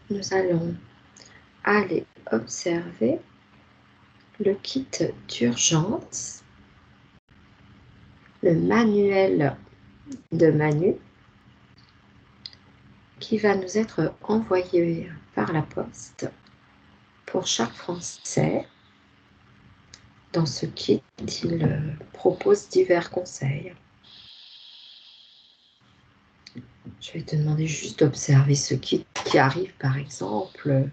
nous allons aller observer le kit d'urgence, le manuel de Manu, qui va nous être envoyé par la poste pour chaque Français. Dans ce kit, il propose divers conseils. Je vais te demander juste d'observer ce kit qui arrive, par exemple,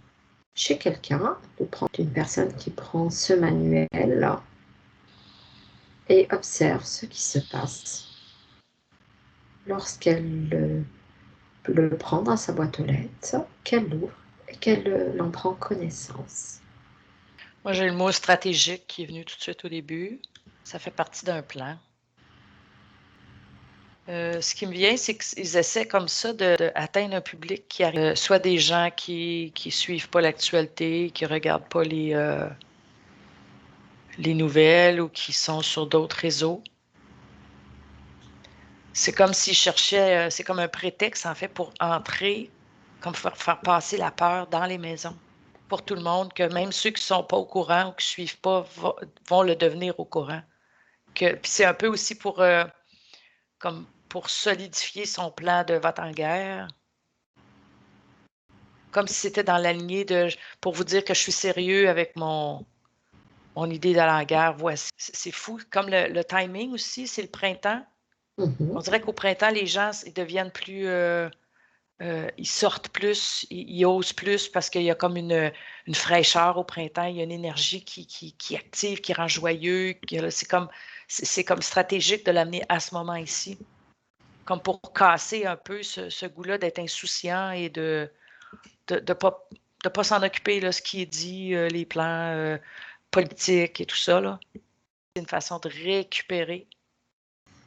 chez quelqu'un, de prendre une personne qui prend ce manuel et observe ce qui se passe lorsqu'elle le prend dans sa boîte aux lettres, qu'elle l'ouvre et qu'elle en prend connaissance. Moi, j'ai le mot stratégique qui est venu tout de suite au début. Ça fait partie d'un plan. Ce qui me vient, c'est qu'ils essaient comme ça d'atteindre un public qui arrive, soit des gens qui suivent pas l'actualité, qui regardent pas les nouvelles ou qui sont sur d'autres réseaux. C'est comme s'ils cherchaient, c'est comme un prétexte en fait pour entrer, comme faire passer la peur dans les maisons pour tout le monde, que même ceux qui sont pas au courant ou qui suivent pas vont le devenir au courant. Puis c'est un peu aussi comme pour solidifier son plan de vote en guerre. Comme si c'était dans la lignée pour vous dire que je suis sérieux avec mon idée d'aller en guerre. Voici. C'est fou. Comme le timing aussi, c'est le printemps. On dirait qu'au printemps, les gens, ils deviennent plus... ils sortent plus, ils osent plus parce qu'il y a comme une fraîcheur au printemps, il y a une énergie qui active, qui rend joyeux. C'est comme stratégique de l'amener à ce moment ici. Comme pour casser un peu ce goût-là d'être insouciant et de pas s'en occuper, là, ce qui est dit, les plans politiques et tout ça. Là. C'est une façon de récupérer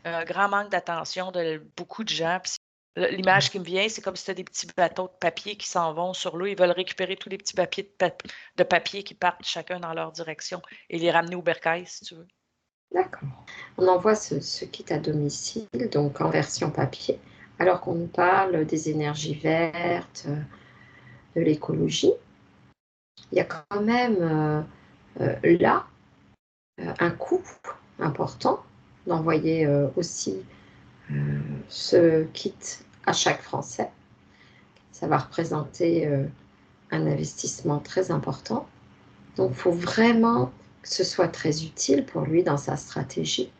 un grand manque d'attention de beaucoup de gens. Puis l'image qui me vient, c'est comme si tu as des petits bateaux de papier qui s'en vont sur l'eau. Ils veulent récupérer tous les petits papiers de papier qui partent chacun dans leur direction et les ramener au bercail, si tu veux. D'accord. On envoie ce kit à domicile, donc en version papier, alors qu'on nous parle des énergies vertes, de l'écologie. Il y a quand même là un coût important d'envoyer aussi ce kit à chaque Français. Ça va représenter un investissement très important. Donc, il faut vraiment que ce soit très utile pour lui dans sa stratégie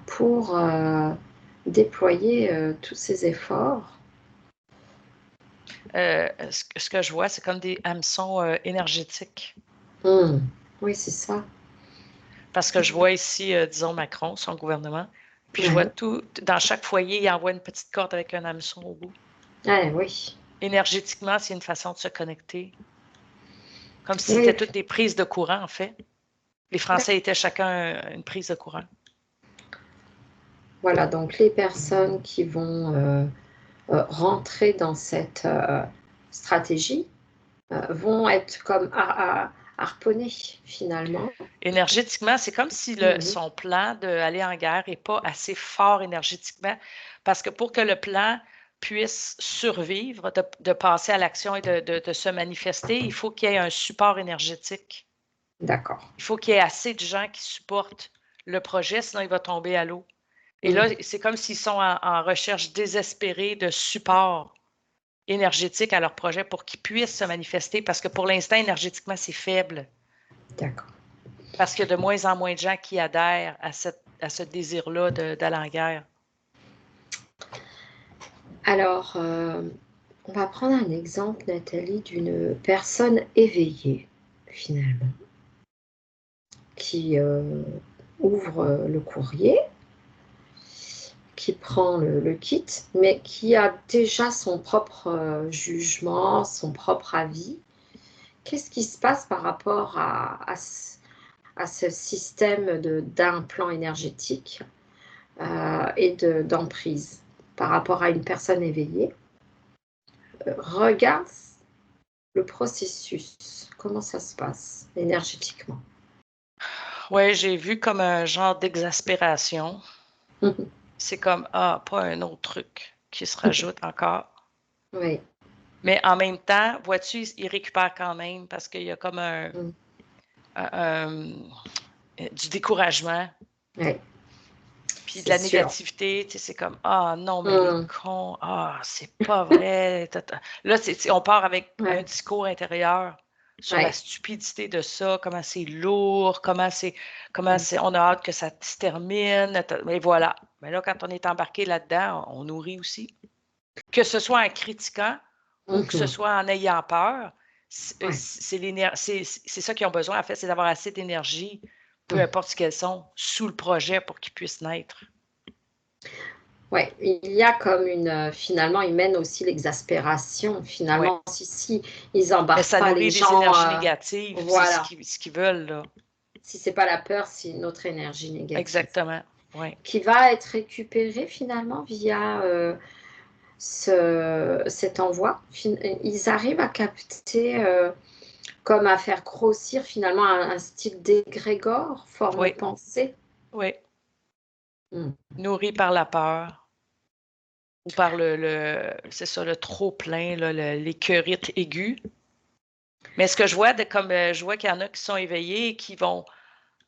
pour déployer tous ses efforts. Ce que je vois, c'est comme des hameçons énergétiques. Oui, c'est ça. Parce que je vois ici, disons, Macron, son gouvernement, puis je vois tout, dans chaque foyer, il envoie une petite corde avec un hameçon au bout. Oui. Énergétiquement, c'est une façon de se connecter. Comme si c'était toutes des prises de courant, en fait. Les Français étaient chacun une prise de courant. Voilà, donc les personnes qui vont rentrer dans cette stratégie vont être comme harponnées finalement. Énergétiquement, c'est comme si son plan d'aller en guerre n'est pas assez fort énergétiquement, parce que pour que le plan puisse survivre, de passer à l'action et de se manifester, il faut qu'il y ait un support énergétique. D'accord. Il faut qu'il y ait assez de gens qui supportent le projet, sinon il va tomber à l'eau. Et là, c'est comme s'ils sont en recherche désespérée de support énergétique à leur projet pour qu'ils puissent se manifester, parce que pour l'instant, énergétiquement, c'est faible. D'accord. Parce qu'il y a de moins en moins de gens qui adhèrent à ce désir-là d'aller en guerre. Alors, on va prendre un exemple, Nathalie, d'une personne éveillée, finalement, qui ouvre le courrier, qui prend le kit, mais qui a déjà son propre jugement, son propre avis. Qu'est-ce qui se passe par rapport à ce système d'un plan énergétique et d'emprise par rapport à une personne éveillée? Regarde le processus, comment ça se passe énergétiquement. Oui, j'ai vu comme un genre d'exaspération. C'est comme, pas un autre truc qui se rajoute encore. Oui. Mais en même temps, vois-tu, il récupère quand même parce qu'il y a comme du découragement. Oui, Puis de c'est la sûr. négativité, tu sais, c'est comme ah non, mais les cons, ah, c'est pas vrai. Là, on part avec un Ouais. discours intérieur sur la Ouais. stupidité de ça, comment c'est lourd, on a hâte que ça se termine. Mais voilà. Mais là, quand on est embarqué là-dedans, on nourrit aussi. Que ce soit en critiquant ou que ce soit en ayant peur, Ouais. c'est ça qu'ils ont besoin, en fait, c'est d'avoir assez d'énergie, peu importe ce qu'elles sont, sous le projet pour qu'ils puissent naître. Ouais, il y a comme finalement, ils mènent aussi l'exaspération. Ouais. Finalement, si ils Mais embarquent ça pas les nourrit des gens, énergies négatives, c'est ce voilà. qu'ils veulent, là. Si c'est pas la peur, c'est une autre énergie négative Exactement. Ouais. qui va être récupérée finalement via cet envoi. Ils arrivent à capter, comme à faire grossir finalement un style d'égrégore, forme Oui. pensée. Oui. Mm. Nourri par la peur ou par c'est ça, le trop-plein, l'écœurite aiguë. Mais ce que je vois, je vois qu'il y en a qui sont éveillés et qui vont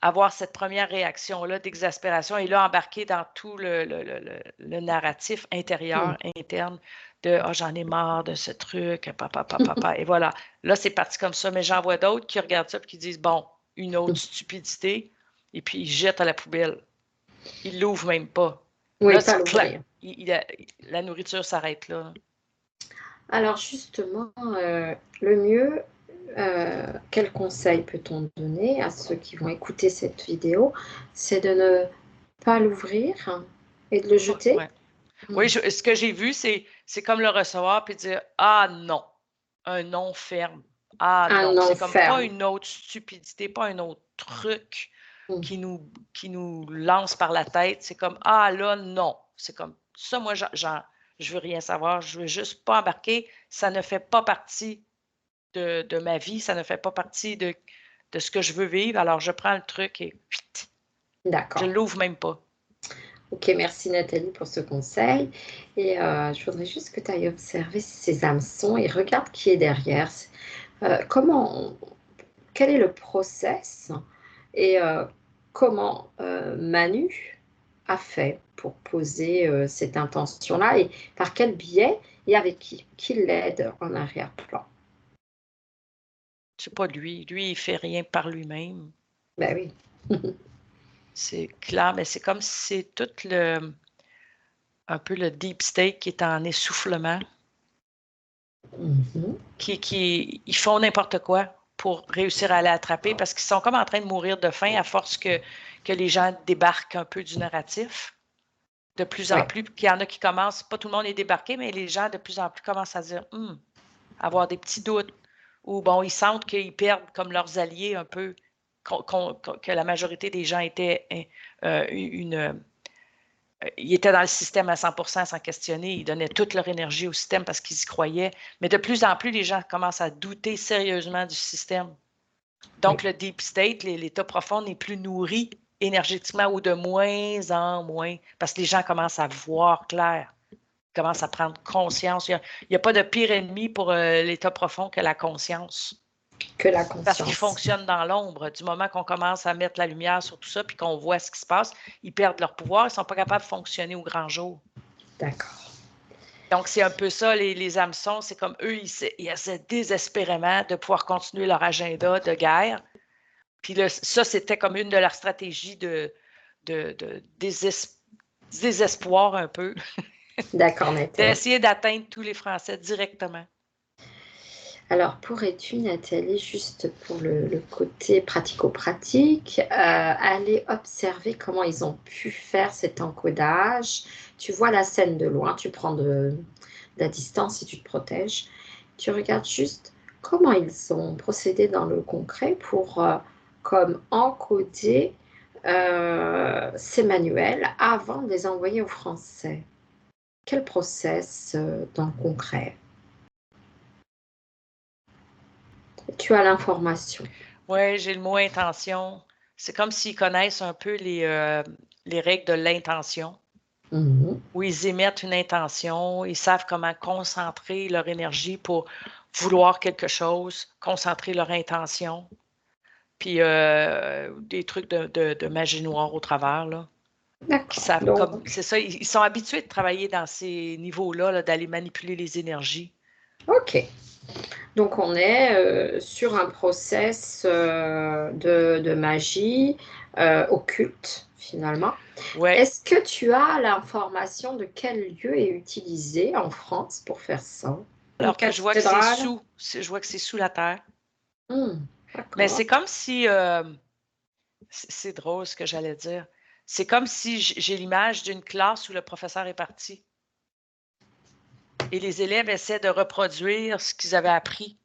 avoir cette première réaction-là d'exaspération et là, embarquer dans tout le narratif intérieur, interne de « Ah, j'en ai marre de ce truc, papa, papa, papa. » Et voilà. Là, c'est parti comme ça. Mais j'en vois d'autres qui regardent ça et qui disent « Bon, une autre stupidité. » Et puis, ils jettent à la poubelle. Ils l'ouvrent même pas. Oui, Là, pas c'est clair. l'ouvrir. La nourriture s'arrête là. Alors justement, le mieux, quel conseil peut-on donner à ceux qui vont écouter cette vidéo? C'est de ne pas l'ouvrir et de le jeter? Ouais. Oui, ce que j'ai vu, c'est comme le recevoir puis dire ah non, un non ferme. Ah Un non, non c'est comme pas ferme. une autre stupidité, pas un autre truc Mmh. qui nous lance par la tête. C'est comme ah là non. C'est comme ça, moi, je veux rien savoir. Je veux juste pas embarquer. Ça ne fait pas partie de ma vie. Ça ne fait pas partie de ce que je veux vivre. Alors, je prends le truc et je D'accord. l'ouvre même pas. OK, merci Nathalie pour ce conseil et je voudrais juste que tu ailles observer ces hameçons et regarde qui est derrière. Comment quel est le process et comment, Manu a fait pour poser, cette intention-là et par quel biais et avec qui? Qui l'aide en arrière-plan? C'est pas lui. Lui, il fait rien par lui-même. Ben oui. C'est clair, mais c'est comme si c'est tout un peu le deep state qui est en essoufflement, Mmh. ils font n'importe quoi pour réussir à l'attraper parce qu'ils sont comme en train de mourir de faim à force que les gens débarquent un peu du narratif. De plus en Ouais. plus, puis qu'il y en a qui commencent, pas tout le monde est débarqué, mais les gens de plus en plus commencent à dire, avoir des petits doutes, ou bon, ils sentent qu'ils perdent comme leurs alliés un peu, que la majorité des gens étaient ils étaient dans le système à 100% sans questionner. Ils donnaient toute leur énergie au système parce qu'ils y croyaient. Mais de plus en plus, les gens commencent à douter sérieusement du système. Donc, Oui. le deep state, l'état profond, n'est plus nourri énergétiquement ou de moins en moins parce que les gens commencent à voir clair, commencent à prendre conscience. Il n'y a pas de pire ennemi pour l'état profond que la conscience. Que la Parce qu'ils conscience. fonctionnent dans l'ombre. Du moment qu'on commence à mettre la lumière sur tout ça puis qu'on voit ce qui se passe, ils perdent leur pouvoir, ils ne sont pas capables de fonctionner au grand jour. D'accord. Donc, c'est un peu ça, les hameçons, c'est comme eux, ils essaient désespérément de pouvoir continuer leur agenda de guerre. Puis là, ça, c'était comme une de leurs stratégies de désespoir un peu, D'accord, Nathalie. d'essayer d'atteindre tous les Français directement. Alors, pourrais-tu, Nathalie, juste pour le côté pratico-pratique, aller observer comment ils ont pu faire cet encodage? Tu vois la scène de loin, tu prends de la distance et tu te protèges. Tu regardes juste comment ils ont procédé dans le concret pour, comme encoder, ces manuels avant de les envoyer aux Français. Quel process, dans le concret? Tu as l'information. Oui, j'ai le mot intention. C'est comme s'ils connaissent un peu les règles de l'intention. où ils émettent une intention, ils savent comment concentrer leur énergie pour vouloir quelque chose, concentrer leur intention, puis des trucs de magie noire au travers, là. D'accord. C'est ça, ils sont habitués de travailler dans ces niveaux-là, là, d'aller manipuler les énergies. OK. Donc, on est sur un process de magie occulte, finalement. Ouais. Est-ce que tu as l'information de quel lieu est utilisé en France pour faire ça? Une Alors que je vois que cathédrale? je vois que c'est sous la terre. Mais D'accord. c'est comme si, c'est drôle ce que j'allais dire. C'est comme si j'ai l'image d'une classe où le professeur est parti et les élèves essaient de reproduire ce qu'ils avaient appris,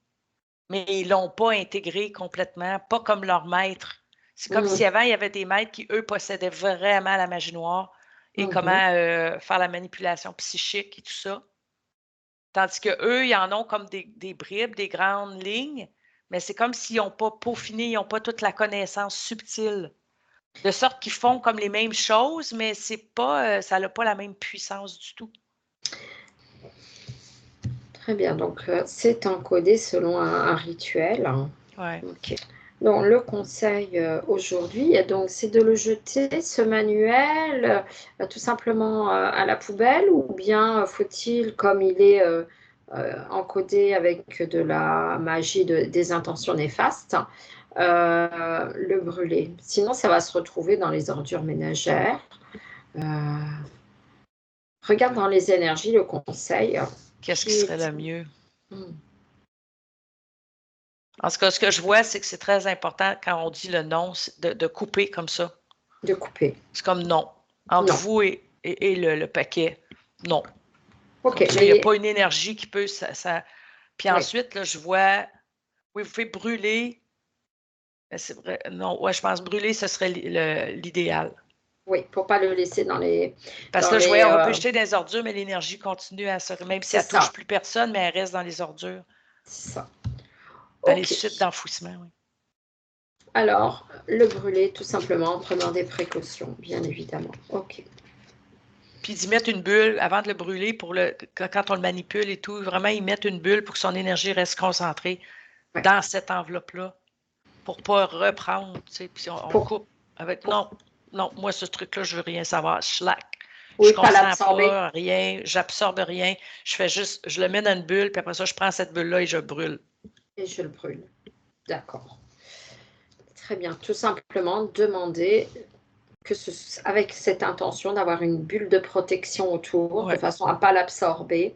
mais ils ne l'ont pas intégré complètement, pas comme leur maître. C'est comme si avant, il y avait des maîtres qui, eux, possédaient vraiment la magie noire et comment faire la manipulation psychique et tout ça. Tandis qu'eux, ils en ont comme des bribes, des grandes lignes, mais c'est comme s'ils n'ont pas peaufiné, ils n'ont pas toute la connaissance subtile. De sorte qu'ils font comme les mêmes choses, mais c'est pas, ça n'a pas la même puissance du tout. Très bien. Donc, c'est encodé selon un rituel. Ouais. OK. Donc, le conseil aujourd'hui, donc, c'est de le jeter, ce manuel, tout simplement à la poubelle, ou bien faut-il, comme il est encodé avec de la magie des intentions néfastes, le brûler. Sinon, ça va se retrouver dans les ordures ménagères. Regarde dans les énergies le conseil. Qu'est-ce qui serait le mieux? Hmm. En tout cas, ce que je vois, c'est que c'est très important quand on dit le non, de couper comme ça. De couper. C'est comme non. Entre Non. vous et le paquet, non. OK. Comme ça, il n'y a pas une énergie qui peut... Puis Oui. ensuite, là, je vois... Oui, vous pouvez brûler. C'est vrai. Non, ouais, je pense brûler, ce serait l'idéal. Oui, pour pas le laisser dans les... Parce que là, je voyais, on peut jeter des ordures, mais l'énergie continue à se... Même si elle ne touche plus personne, mais elle reste dans les ordures. C'est ça. Dans les OK. sites d'enfouissement, oui. Alors, le brûler tout simplement en prenant des précautions, bien évidemment. OK. Puis d'y mettre une bulle avant de le brûler quand on le manipule et tout, vraiment y mettre une bulle pour que son énergie reste concentrée dans cette enveloppe-là pour ne pas reprendre, tu sais, puis on coupe avec non, moi ce truc-là, je veux rien savoir, slack. Je comprends pas rien, j'absorbe rien, je le mets dans une bulle, puis après ça, je prends cette bulle-là et je brûle. Et je le brûle. D'accord. Très bien. Tout simplement demander avec cette intention d'avoir une bulle de protection autour, de façon à ne pas l'absorber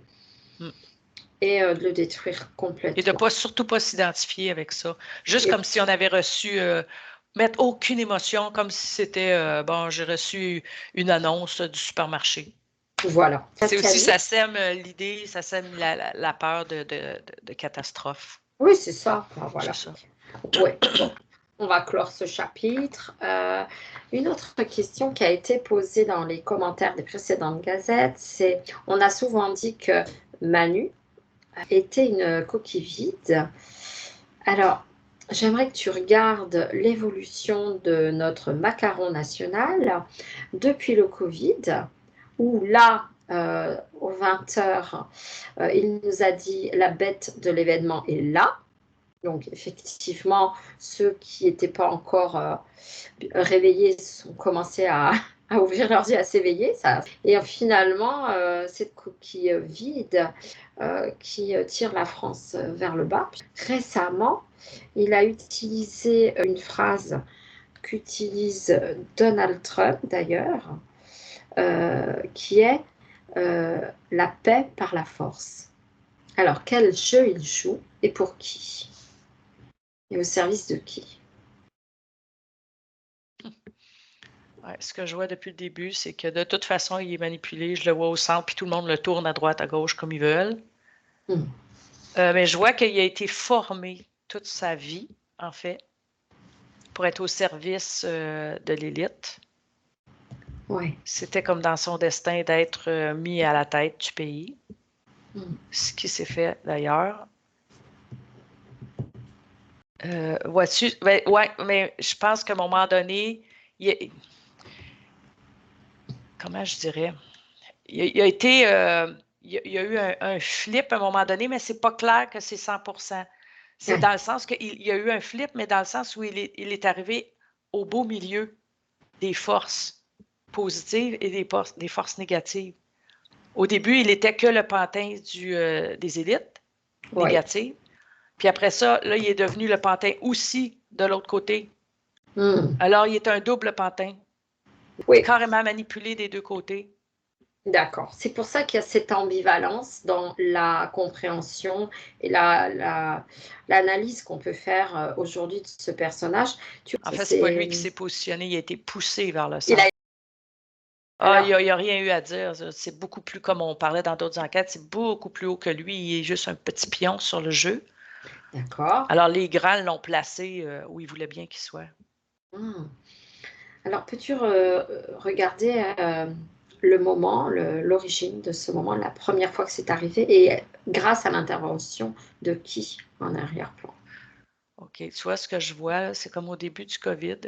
et de le détruire complètement. Et de surtout pas s'identifier avec ça. Juste comme si on avait reçu, mettre aucune émotion, comme si c'était, bon, j'ai reçu une annonce du supermarché. Voilà. C'est aussi, ça sème l'idée, ça sème la peur de catastrophe. Oui, c'est ça. Ben, voilà. C'est ça. Oui. Bon. On va clore ce chapitre. Une autre question qui a été posée dans les commentaires des précédentes gazettes, c'est, on a souvent dit que Manu était une coquille vide. Alors, j'aimerais que tu regardes l'évolution de notre macaron national depuis le Covid, où là, aux 20h, il nous a dit la bête de l'événement est là. Donc, effectivement, ceux qui n'étaient pas encore réveillés ont commencé à ouvrir leurs yeux, à s'éveiller. Et finalement, cette coquille vide qui tire la France vers le bas. Récemment, il a utilisé une phrase qu'utilise Donald Trump, d'ailleurs, qui est la paix par la force. Alors, quel jeu il joue et pour qui? Et au service de qui? Ouais, ce que je vois depuis le début, c'est que de toute façon, il est manipulé. Je le vois au centre, puis tout le monde le tourne à droite, à gauche, comme ils veulent. Mais je vois qu'il a été formé toute sa vie, en fait, pour être au service de l'élite. Ouais. C'était comme dans son destin d'être mis à la tête du pays. Ce qui s'est fait, d'ailleurs. Vois-tu? Ben, ouais, mais je pense qu'à un moment donné, comment je dirais? il a été, il y a eu un flip à un moment donné, mais c'est pas clair que c'est 100%. C'est dans le sens qu'il y a eu un flip, mais dans le sens où il est arrivé au beau milieu des forces positives et des forces négatives. Au début, il était que le pantin des élites négatives. Puis après ça, là, il est devenu le pantin aussi de l'autre côté. Alors, il est un double pantin. Carrément manipulé des deux côtés. D'accord. C'est pour ça qu'il y a cette ambivalence dans la compréhension et l'analyse qu'on peut faire aujourd'hui de ce personnage. En fait, c'est pas lui qui s'est positionné, il a été poussé vers le centre. Il n'y a rien eu à dire. C'est beaucoup plus, comme on parlait dans d'autres enquêtes, c'est beaucoup plus haut que lui. Il est juste un petit pion sur le jeu. D'accord. Alors, les grands l'ont placé où ils voulaient bien qu'il soit. Alors, peux-tu regarder le moment, l'origine de ce moment, la première fois que c'est arrivé, et grâce à l'intervention de qui en arrière-plan? OK. Tu vois, ce que je vois, c'est comme au début du COVID.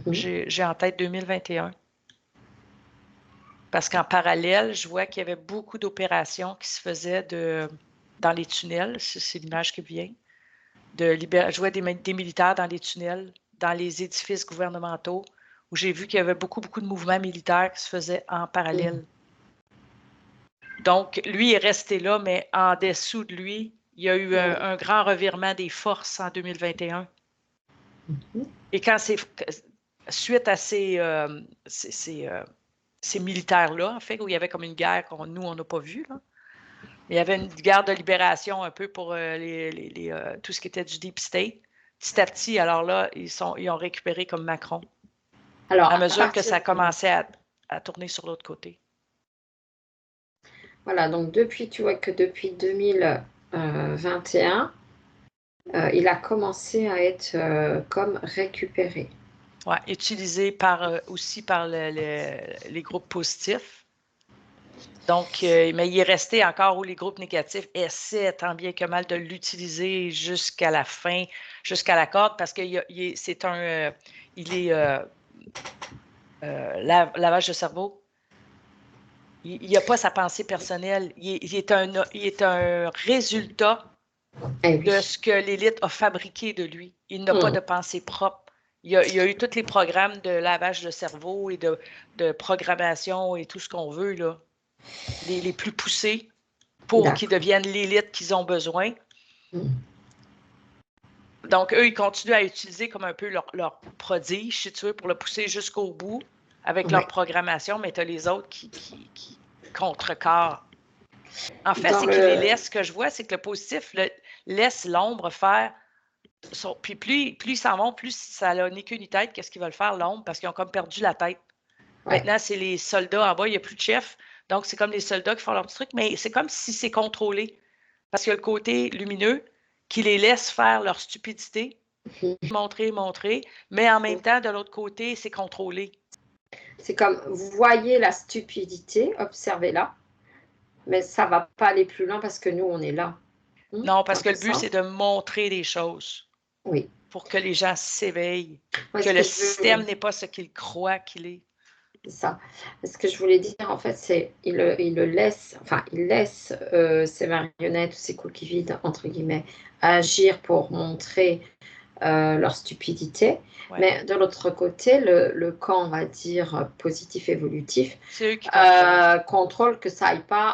J'ai en tête 2021. Parce qu'en parallèle, je vois qu'il y avait beaucoup d'opérations qui se faisaient dans les tunnels. C'est l'image qui vient. Je vois des militaires dans les tunnels, dans les édifices gouvernementaux, où j'ai vu qu'il y avait beaucoup de mouvements militaires qui se faisaient en parallèle. Donc, lui est resté là, mais en dessous de lui, il y a eu un grand revirement des forces en 2021. Et quand suite à ces militaires-là, en fait, où il y avait comme une guerre nous, on n'a pas vue, là. Il y avait une guerre de libération un peu pour tout ce qui était du Deep State. Petit à petit, alors là, ils ont récupéré comme Macron. Alors, à mesure que ça commençait à tourner sur l'autre côté. Voilà, donc tu vois que depuis 2021, il a commencé à être comme récupéré. Oui, utilisé aussi par les groupes positifs. Donc, mais il est resté encore où les groupes négatifs essaient tant bien que mal de l'utiliser jusqu'à la fin, jusqu'à la corde, parce que lavage de cerveau. Il n'a pas sa pensée personnelle. Il est un résultat de ce que l'élite a fabriqué de lui. Il n'a pas de pensée propre. Il y a eu tous les programmes de lavage de cerveau et de programmation et tout ce qu'on veut, là. Les plus poussés pour qu'ils deviennent l'élite qu'ils ont besoin. Donc, eux, ils continuent à utiliser comme un peu leur prodige, si tu veux, pour le pousser jusqu'au bout avec leur programmation, mais tu as les autres qui contrecarrent. En fait, c'est qu'ils les laissent. Ce que je vois, c'est que le positif laisse l'ombre faire. Puis plus ils s'en vont, plus ça n'a ni queue ni tête. Qu'est-ce qu'ils veulent faire, l'ombre? Parce qu'ils ont comme perdu la tête. Maintenant, c'est les soldats en bas, il n'y a plus de chef. Donc, c'est comme les soldats qui font leur petit truc, mais c'est comme si c'est contrôlé. Parce qu'il y a le côté lumineux qui les laisse faire leur stupidité, montrer, mais en même temps, de l'autre côté, c'est contrôlé. C'est comme, vous voyez la stupidité, observez-la, mais ça ne va pas aller plus loin parce que nous, on est là. Non, parce que le but, c'est de montrer des choses. Oui. Pour que les gens s'éveillent, que le système n'est pas ce qu'il croit qu'il est. C'est ça. Ce que je voulais dire, en fait, c'est il laisse ces marionnettes ou ces coquilles vides, entre guillemets, agir pour montrer leur stupidité. Mais de l'autre côté, le camp, on va dire, positif, évolutif, contrôle que ça aille pas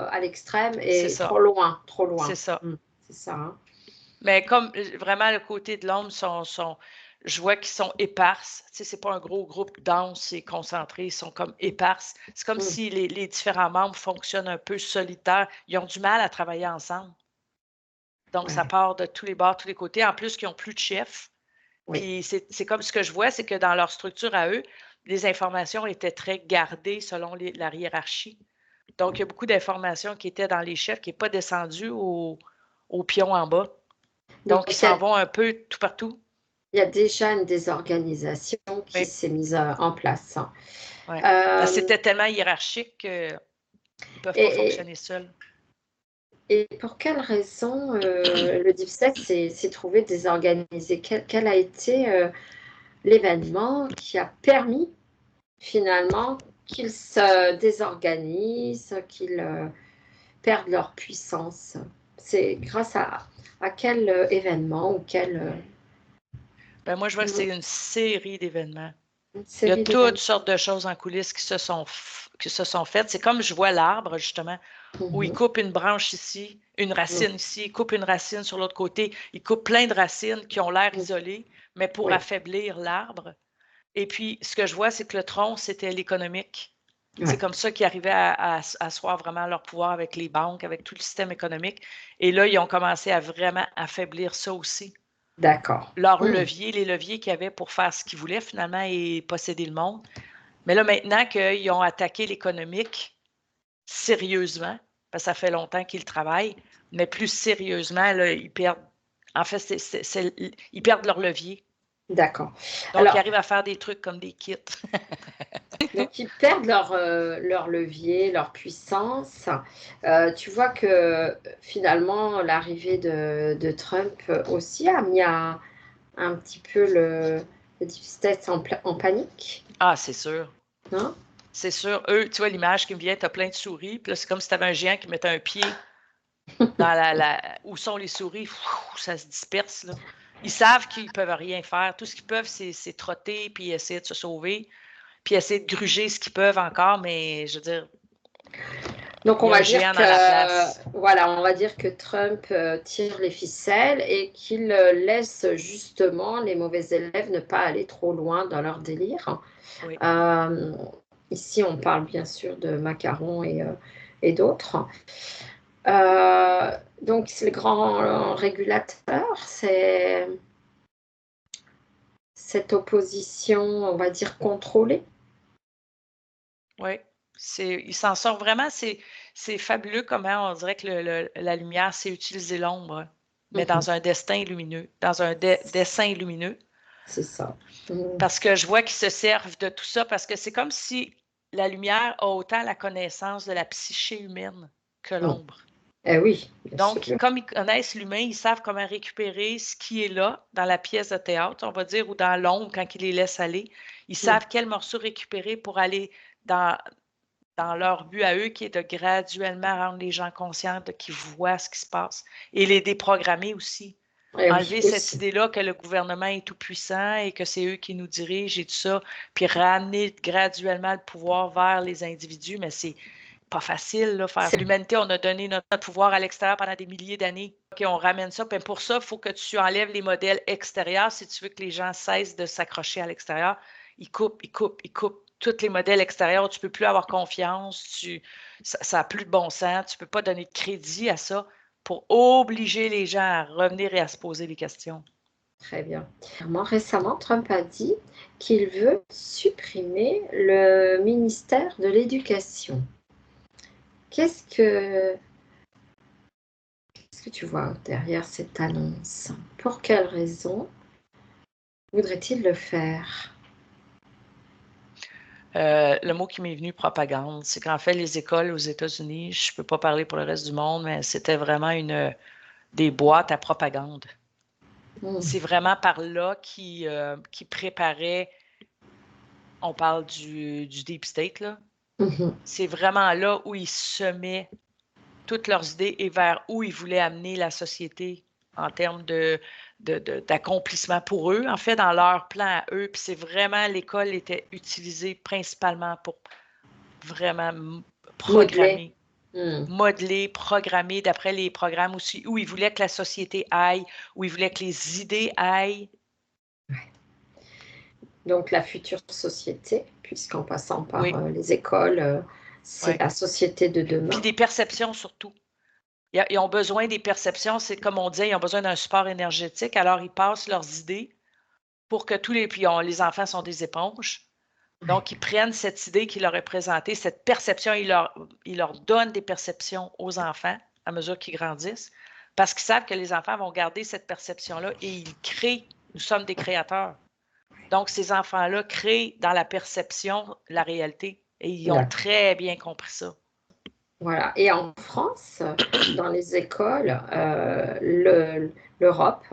à l'extrême et trop loin. C'est ça. C'est ça. Hein. Mais comme vraiment le côté de l'homme, je vois qu'ils sont éparses. Tu sais, c'est pas un gros groupe dense et concentré, ils sont comme éparses. C'est comme si les différents membres fonctionnent un peu solitaires. Ils ont du mal à travailler ensemble. Donc, ça part de tous les bords, tous les côtés. En plus, qu'ils n'ont plus de chef. Puis, c'est comme ce que je vois, c'est que dans leur structure à eux, les informations étaient très gardées selon la hiérarchie. Donc, il y a beaucoup d'informations qui étaient dans les chefs qui n'est pas descendu au pion en bas. Donc, ils s'en vont un peu tout partout. Il y a déjà une désorganisation qui s'est mise en place. C'était tellement hiérarchique qu'ils ne peuvent pas fonctionner seuls. Et pour quelle raison le Deep State s'est trouvé désorganisé? Quel a été l'événement qui a permis finalement qu'ils se désorganisent, qu'ils perdent leur puissance. C'est grâce à quel événement ou quelle Ben moi, je vois que c'est une série d'événements. Il y a série toutes d'événements. sortes de choses en coulisses qui se sont faites. C'est comme je vois l'arbre, justement, où il coupe une branche ici, une racine ici, il coupe une racine sur l'autre côté, il coupe plein de racines qui ont l'air isolées, mais pour Oui, affaiblir l'arbre. Et puis, ce que je vois, c'est que le tronc, c'était l'économique. C'est ouais, comme ça qu'ils arrivaient à asseoir vraiment leur pouvoir avec les banques, avec tout le système économique. Et là, ils ont commencé à vraiment affaiblir ça aussi. d'accord. Leurs leviers, les leviers qu'ils avaient pour faire ce qu'ils voulaient finalement et posséder le monde. Mais là, maintenant qu'ils ont attaqué l'économique sérieusement, parce que ça fait longtemps qu'ils travaillent, mais plus sérieusement, là, ils perdent. En fait, ils perdent leur levier. D'accord. Donc, ils Alors, arrivent à faire des trucs comme des kits. donc ils perdent leur levier, leur puissance. Tu vois que finalement, l'arrivée de Trump aussi a mis un petit peu le Deep State en panique, Ah, c'est sûr. non? C'est sûr. Eux, tu vois, l'image qui me vient, tu as plein de souris, puis là, c'est comme si tu avais un géant qui mettait un pied dans où sont les souris, ça se disperse, là. Ils savent qu'ils ne peuvent rien faire. Tout ce qu'ils peuvent, c'est trotter, puis essayer de se sauver, puis essayer de gruger ce qu'ils peuvent encore, mais je veux dire, Donc il on y a un va dire géant dans la place. que voilà, on va dire que Trump tire les ficelles et qu'il laisse justement les mauvais élèves ne pas aller trop loin dans leur délire. Oui, Euh, Ici, on parle bien sûr de Macron et d'autres. Donc, c'est le grand régulateur, c'est cette opposition, on va dire, contrôlée. oui. Il s'en sort vraiment, c'est fabuleux comment on dirait que la lumière, c'est utiliser l'ombre, mais Mhm. dans un destin lumineux, dans un dessin lumineux. C'est ça. Mhm. Parce que je vois qu'ils se servent de tout ça, parce que c'est comme si la lumière a autant la connaissance de la psyché humaine que Mhm. l'ombre. Eh oui, bien Donc, sûr. comme ils connaissent l'humain, ils savent comment récupérer ce qui est là dans la pièce de théâtre, on va dire, ou dans l'ombre quand ils les laissent aller. Ils Mhm. savent quel morceau récupérer pour aller dans, dans leur but à eux, qui est de graduellement rendre les gens conscients de qu'ils voient ce qui se passe et les déprogrammer aussi. Eh oui, Enlever cette aussi. idée-là que le gouvernement est tout-puissant et que c'est eux qui nous dirigent et tout ça, puis ramener graduellement le pouvoir vers les individus, mais c'est pas facile, là, faire. L'humanité, on a donné notre pouvoir à l'extérieur pendant des milliers d'années. OK, on ramène ça. Puis pour ça, il faut que tu enlèves les modèles extérieurs si tu veux que les gens cessent de s'accrocher à l'extérieur. Ils coupent, ils coupent, ils coupent tous les modèles extérieurs. Tu ne peux plus avoir confiance. Ça n'a plus de bon sens. Tu ne peux pas donner de crédit à ça pour obliger les gens à revenir et à se poser des questions. Très bien. Moi, récemment, Trump a dit qu'il veut supprimer le ministère de l'Éducation. Qu'est-ce que tu vois derrière cette annonce? Pour quelle raison voudrait-il le faire? Le mot qui m'est venu, propagande, c'est qu'en fait, les écoles aux États-Unis, je ne peux pas parler pour le reste du monde, mais c'était vraiment des boîtes à propagande. C'est vraiment par là qui préparait, on parle du Deep State, là. C'est vraiment là où ils semaient toutes leurs idées et vers où ils voulaient amener la société en termes d'accomplissement pour eux, en fait, dans leur plan à eux. Puis c'est vraiment, l'école était utilisée principalement pour vraiment Modeler. programmer, modeler, programmer d'après les programmes aussi, où ils voulaient que la société aille, où ils voulaient que les idées aillent. Donc la future société, puisqu'en passant par Oui, les écoles, c'est oui. la société de Puis demain. des perceptions surtout. Ils ont besoin des perceptions, c'est comme on disait, ils ont besoin d'un support énergétique, alors ils passent leurs idées pour que puis les enfants sont des éponges. Ouais. Donc, ils prennent cette idée qui leur est présentée, cette perception, ils leur donnent des perceptions aux enfants à mesure qu'ils grandissent, parce qu'ils savent que les enfants vont garder cette perception-là et ils créent. Nous sommes des créateurs. Donc, ces enfants-là créent dans la perception la réalité et ils ont D'accord. très bien compris ça. Voilà. Et en France, dans les écoles, l'Europe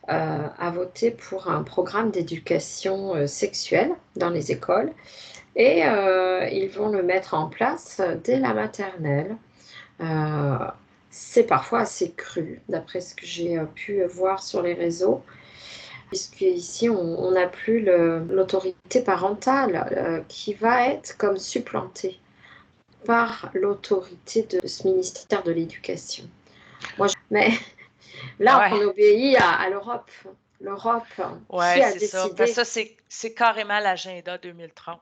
a voté pour un programme d'éducation sexuelle dans les écoles. Et ils vont le mettre en place dès la maternelle. C'est parfois assez cru, d'après ce que j'ai pu voir sur les réseaux, puisque ici, on n'a plus l'autorité parentale qui va être comme supplantée par l'autorité de ce ministère de l'Éducation. Mais là, on obéit à l'Europe. L'Europe qui a c'est ça. Parce décidé. que ça, c'est carrément l'agenda 2030.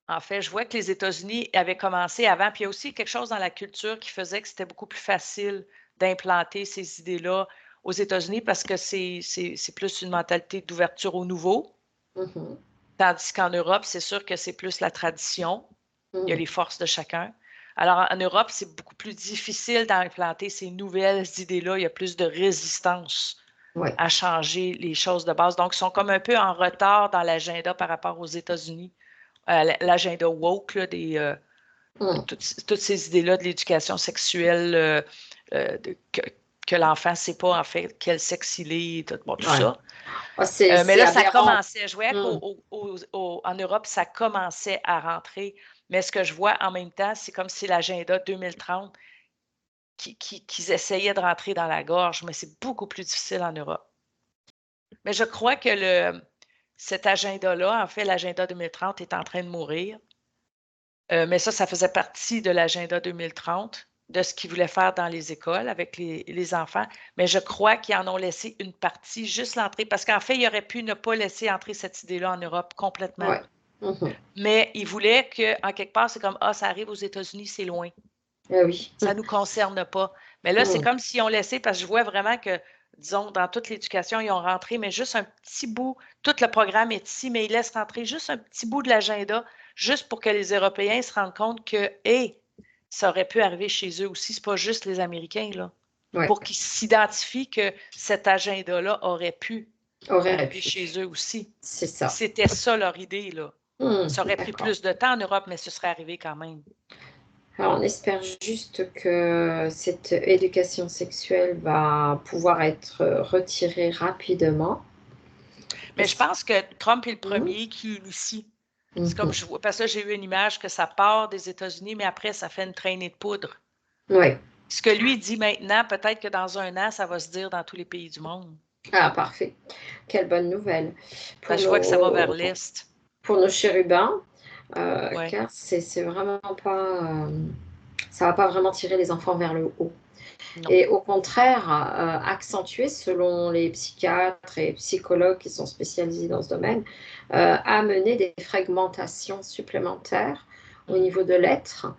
En fait, je vois que les États-Unis avaient commencé avant, puis il y a aussi quelque chose dans la culture qui faisait que c'était beaucoup plus facile d'implanter ces idées-là aux États-Unis parce que c'est plus une mentalité d'ouverture au nouveau. Tandis qu'en Europe, c'est sûr que c'est plus la tradition. Il y a les forces de chacun. Alors, en Europe, c'est beaucoup plus difficile d'implanter ces nouvelles idées-là. Il y a plus de résistance à changer les choses de base. Donc, ils sont comme un peu en retard dans l'agenda par rapport aux États-Unis. L'agenda woke, là, toutes ces idées-là de l'éducation sexuelle, que l'enfant ne sait pas en fait quel sexe il est, tout ça. Mais là, ça commençait. Je voyais qu'en Europe, ça commençait à rentrer. Mais ce que je vois en même temps, c'est comme si l'agenda 2030 qu'ils essayaient de rentrer dans la gorge, mais c'est beaucoup plus difficile en Europe. Mais je crois que cet agenda-là, en fait, l'agenda 2030 est en train de mourir. Mais ça faisait partie de l'agenda 2030, de ce qu'ils voulaient faire dans les écoles avec les enfants. Mais je crois qu'ils en ont laissé une partie, juste l'entrée, parce qu'en fait, ils auraient pu ne pas laisser entrer cette idée-là en Europe complètement. Mais ils voulaient qu'en quelque part, c'est comme, ça arrive aux États-Unis, c'est loin. Ça ne nous concerne pas. Mais là, c'est comme s'ils ont laissé, parce que je vois vraiment que, disons, dans toute l'éducation, ils ont rentré, mais juste un petit bout. Tout le programme est ici, mais ils laissent rentrer juste un petit bout de l'agenda, juste pour que les Européens se rendent compte que, ça aurait pu arriver chez eux aussi. C'est pas juste les Américains, là. Pour qu'ils s'identifient que cet agenda-là aurait pu arriver chez eux aussi. C'est ça. C'était ça leur idée, là. Ça aurait pris plus de temps en Europe, mais ce serait arrivé quand même. Alors, on espère juste que cette éducation sexuelle va pouvoir être retirée rapidement. Mais je pense que Trump est le premier qui initie. C'est comme je vois, parce que j'ai eu une image que ça part des États-Unis, mais après, ça fait une traînée de poudre. Oui. Ce que lui dit maintenant, peut-être que dans un an, ça va se dire dans tous les pays du monde. Ah, parfait. Quelle bonne nouvelle. Je vois que ça va vers l'Est. Pour nos chérubins, car c'est vraiment pas... ça va pas vraiment tirer les enfants vers le haut. Non. Et au contraire, accentuer, selon les psychiatres et psychologues qui sont spécialisés dans ce domaine, amener des fragmentations supplémentaires au niveau de l'être,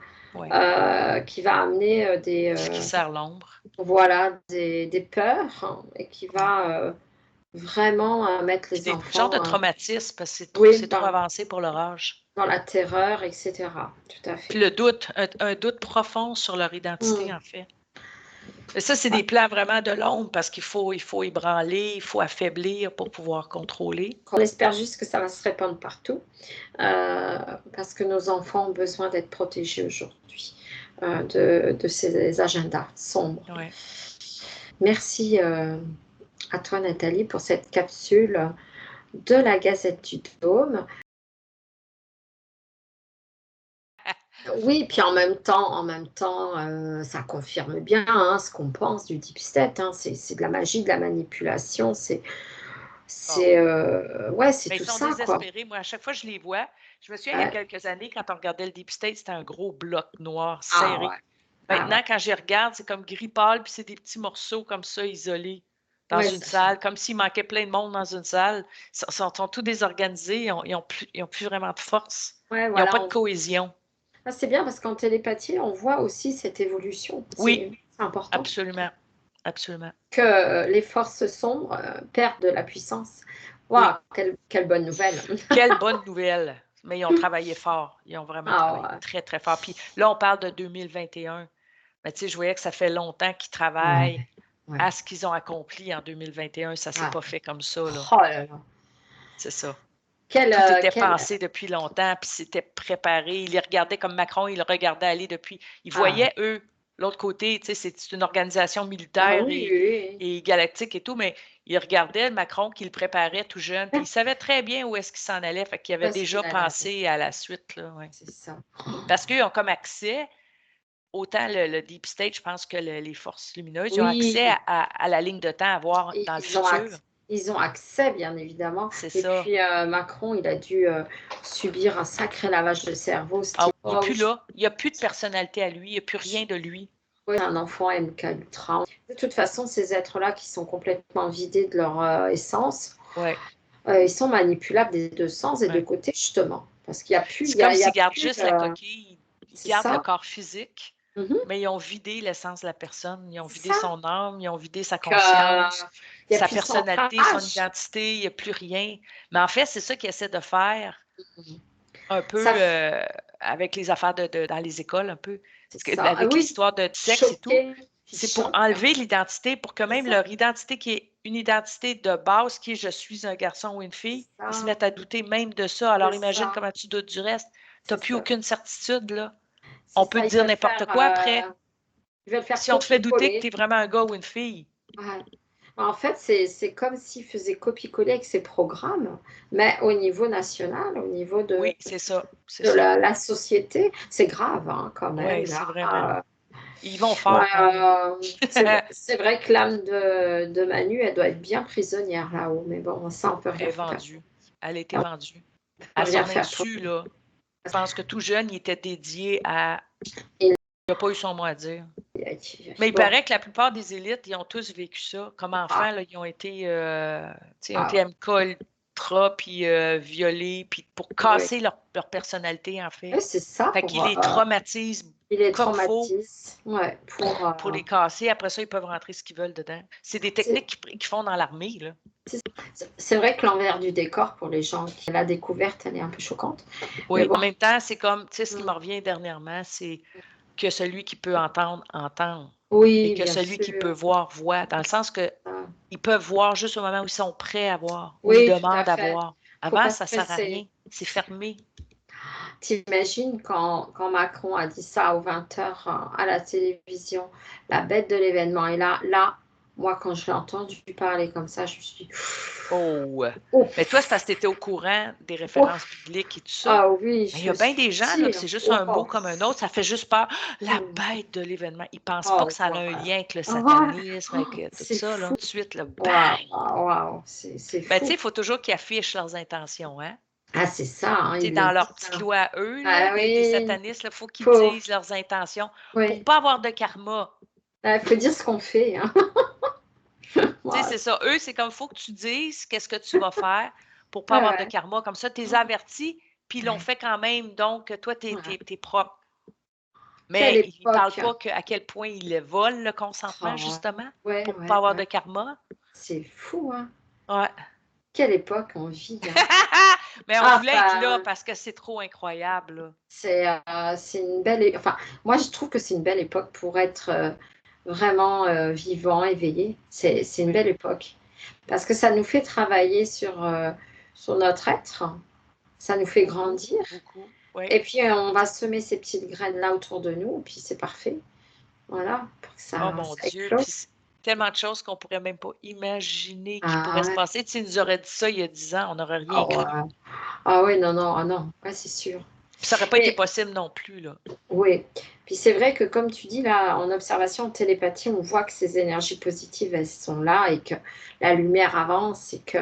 qui va amener des... ce qui sert l'ombre. Voilà, des peurs, et qui va vraiment mettre les enfants... Des genres de traumatisme, parce que c'est trop avancé pour leur âge. Dans la terreur, etc. Tout à fait. Puis le doute, un doute profond sur leur identité, en fait. Et ça, c'est des plans vraiment de l'ombre parce qu'il faut ébranler, il faut affaiblir pour pouvoir contrôler. On espère juste que ça va se répandre partout parce que nos enfants ont besoin d'être protégés aujourd'hui de ces agendas sombres. Ouais. Merci à toi, Nathalie, pour cette capsule de la Gazette du Dôme. Oui, puis en même temps, ça confirme bien ce qu'on pense du deep state. C'est de la magie, de la manipulation. C'est tout ça, quoi. Moi, à chaque fois que je les vois, je me souviens il y a quelques années, quand on regardait le deep state, c'était un gros bloc noir serré. Maintenant, quand j'y regarde, c'est comme gris pâle, puis c'est des petits morceaux comme ça, isolés dans une salle, comme s'il manquait plein de monde dans une salle. Ils sont tous désorganisés, ils n'ont plus vraiment de force. Ils n'ont pas de cohésion. C'est bien parce qu'en télépathie, on voit aussi cette évolution. Oui, c'est important. Absolument. Absolument. Que les forces sombres perdent de la puissance. Waouh, quelle bonne nouvelle. Quelle bonne nouvelle. Mais ils ont travaillé fort. Ils ont vraiment travaillé très, très fort. Puis là, on parle de 2021. Mais tu sais, je voyais que ça fait longtemps qu'ils travaillent à ce qu'ils ont accompli en 2021. Ça ne s'est pas fait comme ça. Là. Oh là là. C'est ça. Tout était pensé depuis longtemps, puis c'était préparé. Ils les regardaient comme Macron, ils le regardaient aller depuis. Ils voyaient, eux, l'autre côté, tu sais, c'est une organisation militaire et galactique et tout, mais il regardait Macron qui le préparait tout jeune, puis il savait très bien où est-ce qu'il s'en allait, fait qu'il avait déjà pensé à la suite, là, ouais. C'est ça. Parce qu'eux ont comme accès, autant le Deep State, je pense que les forces lumineuses, ils ont accès à la ligne de temps à voir dans le futur. Ils ont accès, bien évidemment. C'est ça. Puis, Macron, il a dû subir un sacré lavage de cerveau. Il n'est plus là. Il n'y a plus de personnalité à lui. Il n'y a plus rien de lui. Oui, un enfant MK Ultra. De toute façon, ces êtres-là qui sont complètement vidés de leur essence, ils sont manipulables des deux sens et de côté, justement. Parce qu'il n'y a plus... C'est comme s'ils gardent juste la coquille. Ils gardent le corps physique. Mais ils ont vidé l'essence de la personne, ils ont vidé son âme, ils ont vidé sa conscience, sa personnalité, son identité, il n'y a plus rien. Mais en fait, c'est ça qu'ils essaient de faire un peu avec les affaires dans les écoles, un peu. Avec l'histoire de sexe et tout. C'est pour enlever l'identité, pour que même leur identité, qui est une identité de base, qui est je suis un garçon ou une fille, ils se mettent à douter même de ça. Alors imagine comment tu doutes du reste. Tu n'as plus aucune certitude, là. On peut te dire n'importe quoi après. Si on te fait douter que tu es vraiment un gars ou une fille. En fait, c'est comme s'ils faisaient copier-coller avec ces programmes, mais au niveau national, au niveau de, c'est ça. La société. C'est grave, hein, quand même. Oui, c'est vraiment. Ils vont fort. C'est vrai que l'âme de Manu, elle doit être bien prisonnière là-haut, mais bon, ça, on peut rien faire. Elle a été vendue. À son insu, là. Je pense que tout jeune, il était dédié à... Il n'a pas eu son mot à dire. Mais il paraît que la plupart des élites, ils ont tous vécu ça. Comme enfants, là, ils ont été MK Ultra, puis violés, puis pour casser leur personnalité, en fait. C'est ça. Fait qu'ils les traumatisent. Pour les casser. Après ça, ils peuvent rentrer ce qu'ils veulent dedans. C'est des techniques qu'ils font dans l'armée, là. C'est vrai que l'envers du décor, pour les gens qui la découverte, elle est un peu choquante. Oui, en même temps, c'est comme, tu sais, ce qui me revient dernièrement, c'est que celui qui peut entendre, entend. Oui, et que celui qui peut voir, voit. Dans le sens que ils peuvent voir juste au moment où ils sont prêts à voir, où ils demandent à voir. Avant, ça ne sert à rien. C'est fermé. T'imagines quand Macron a dit ça aux 20h à la télévision, la bête de l'événement. Et là, moi, quand je l'ai entendu parler comme ça, je me suis dit... Mais toi, c'est parce que tu étais au courant des références bibliques et tout ça. Ah oui. Il y a bien des gens, là, c'est juste un mot comme un autre, ça fait juste peur. La bête de l'événement. Ils ne pensent pas que ça a un lien avec le satanisme, avec tout ça, là, tout de suite. Là, wow. C'est fou. Ben, tu sais, il faut toujours qu'ils affichent leurs intentions, hein? Ah, c'est ça. Hein, dans leur petite loi à eux, là, les satanistes, il faut qu'ils disent leurs intentions pour ne pas avoir de karma. Il faut dire ce qu'on fait. Hein. C'est ça. Eux, c'est comme il faut que tu dises qu'est-ce que tu vas faire pour ne pas avoir de karma. Comme ça, tu les avertis, puis ils l'ont fait quand même. Donc, toi, tu es propre. Mais ils ne parlent pas à quel point ils le volent, le consentement, justement, pour ne pas avoir de karma. C'est fou, hein? Ouais. Quelle époque on vit. Hein? Mais on voulait être là parce que c'est trop incroyable. C'est une belle... Enfin, moi, je trouve que c'est une belle époque pour être vraiment vivant, éveillé. C'est une belle époque. Parce que ça nous fait travailler sur notre être. Ça nous fait grandir. Beaucoup. Oui. Et puis, on va semer ces petites graines-là autour de nous. Et puis, c'est parfait. Voilà. Pour que ça, oh mon Dieu. Tellement de choses qu'on ne pourrait même pas imaginer qui pourraient se passer. Tu nous aurais dit ça il y a 10 ans, on n'aurait rien cru. Ah oui, non. Ouais, c'est sûr. Puis ça n'aurait pas été possible non plus, là. Oui. Puis c'est vrai que, comme tu dis, là, en observation, en télépathie, on voit que ces énergies positives, elles sont là et que la lumière avance et que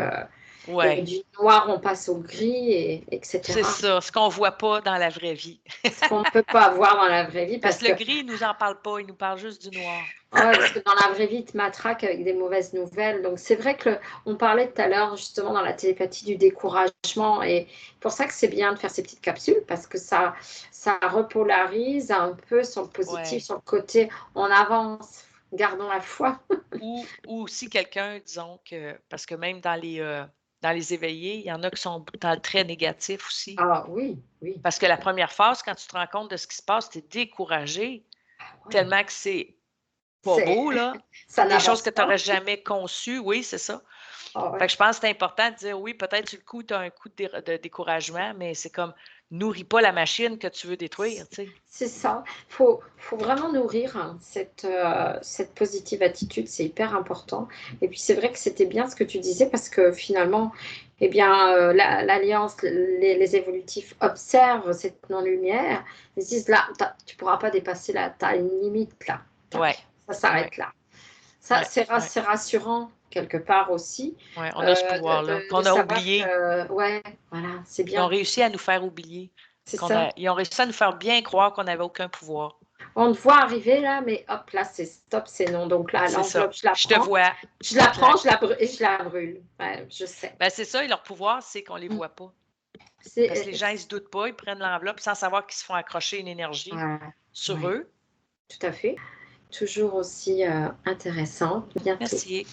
du noir, on passe au gris, etc. C'est ça, ce qu'on ne voit pas dans la vraie vie. Ce qu'on ne peut pas voir dans la vraie vie. Parce que le gris, il ne nous en parle pas, il nous parle juste du noir. Parce que dans la vraie vie, il te matraque avec des mauvaises nouvelles. Donc, c'est vrai qu'on parlait tout à l'heure, justement, dans la télépathie du découragement. Et pour ça que c'est bien de faire ces petites capsules, parce que ça repolarise un peu sur le positif, sur le côté, on avance, gardons la foi. ou si quelqu'un, disons que, parce que même dans les éveillés, il y en a qui sont dans le très négatif aussi. Ah oui. Parce que la première phase, quand tu te rends compte de ce qui se passe, tu es découragé, tellement que c'est pas beau, là. Des choses que tu n'aurais jamais conçues, oui, c'est ça. Fait que je pense que c'est important de dire, oui, peut-être sur le coup, tu as un coup de découragement, mais c'est comme, nourris pas la machine que tu veux détruire, tu sais. C'est ça. Faut vraiment nourrir cette positive attitude, c'est hyper important. Et puis c'est vrai que c'était bien ce que tu disais parce que finalement, eh bien, l'Alliance, les évolutifs observent cette non-lumière. Ils se disent là, tu pourras pas dépasser là, tu as une limite là. Ouais. Ça s'arrête là. Ça, Ouais, c'est rassurant quelque part aussi. Ouais, on a ce pouvoir-là, qu'on a savoir oublié. ouais, voilà, c'est Ils ont bien. réussi à nous faire oublier. C'est ça. Ils ont réussi à nous faire bien croire qu'on n'avait aucun pouvoir. On te voit arriver là, mais hop, là, c'est stop, c'est non. Donc là, C'est ça. l'enveloppe, je la Je te prends. vois. Je la prends, et je la brûle. Ouais, je sais. Ben, c'est ça, et leur pouvoir, c'est qu'on les voit pas. Parce que les gens, ils se doutent pas, ils prennent l'enveloppe sans savoir qu'ils se font accrocher une énergie sur ouais, eux. tout à fait. Toujours aussi intéressant. Bientôt. Merci.